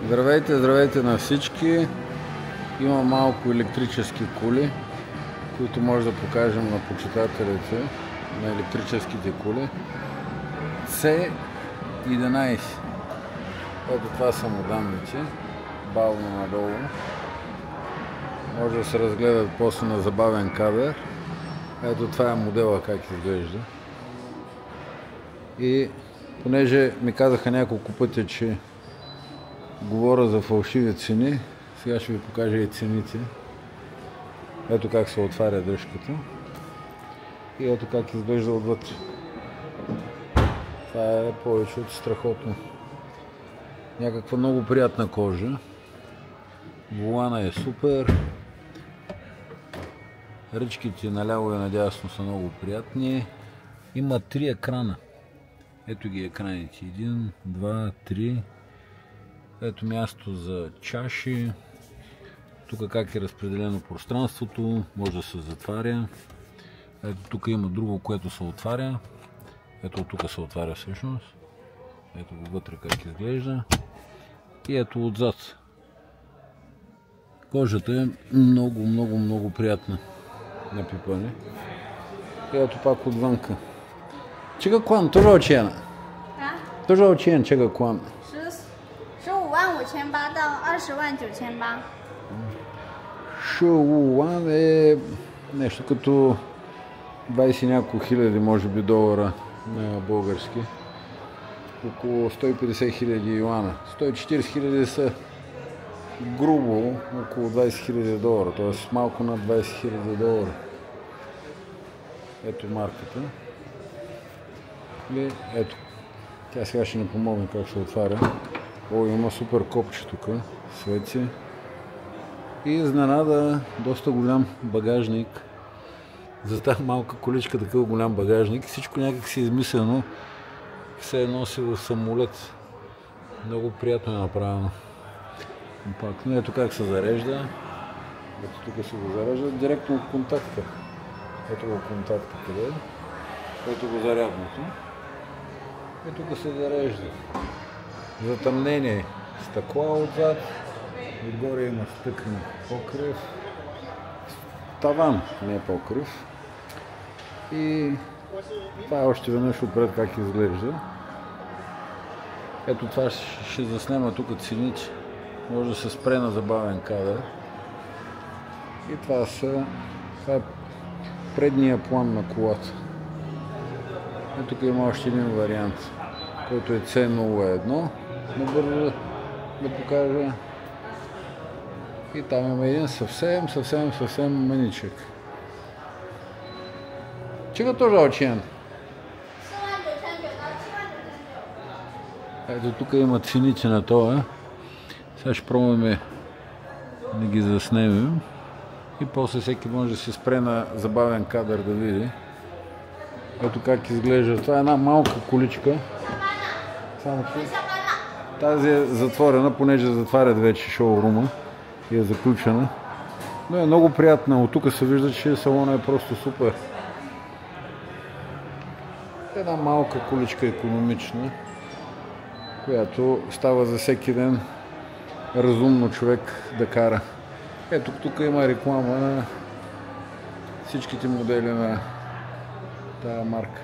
Здравейте, здравейте на всички! Има малко електрически коли, които може да покажем на почитателите на електрическите коли. C11. Ето това са му данните, бавно надолу. Може да се разгледат после на забавен кадър. Ето това е модела как изглежда. И понеже ми казаха няколко пъти, че говоря за фалшиви цени, сега ще ви покажа и цените. Ето как се отваря дръжката. И ето как изглежда отвътре. Това е повече от страхотно. Някаква много приятна кожа. Волана е супер. Ръчките наляво и надясно са много приятни. Има 3 екрана. Ето ги екраните. 1, 2, 3. Ето място за чаши. Тук как е разпределено пространството. Може да се затваря. Ето тук има друго, което се отваря. Ето тук се отваря всъщност. Ето го вътре как изглежда. И ето отзад. Кожата е много приятна на пипане. И ето пак отвънка. Чега клан, тоже очена? Тоже очен, чега клан? 15,800到20,900. 15,000 е нещо като 20 няколко хиляди, може би, долара на български. Около 150 хиляди юана. 140 хиляди са грубо около 20 хиляди долара, т.е. малко над 20 хиляди долара. Ето марката. И ето. Тя сега ще ни помогне как се отваря. О, има супер копче тук. Свети. И изненада доста голям багажник. За тази малка количка такъв голям багажник. Всичко някак си измислено. Все е носи в самолет. Много приятно е направено. Пак, но ето как се зарежда. Ето тук се го зарежда директно от контакта. Ето го контакта къде е. Ето го зарядното. И тук се зарежда. Затъмнение. Стъкла отзад. Отгоре има стъклен покрив. Таван, не е покрив. И това е още веднъж отпред как изглежда. Ето това ще заснема тук цените. Може да се спре на забавен кадър. И това е предния план на колата. И тук има още един вариант, който е C01. Набързо да покажа. И там има един съвсем маничък. Чега тоже очен? Ето тук има цените на това. Сега ще пробваме да ги заснемем. И после всеки може да се спре на забавен кадър да види. Ето как изглежда. Това е една малка количка. Само че тази е затворена, понеже затварят вече шоурума и е заключена. Но е много приятна. От тук се вижда, че салона е просто супер. Една малка количка икономична, която става за всеки ден разумно човек да кара. Ето тук има реклама на всичките модели на тази марка.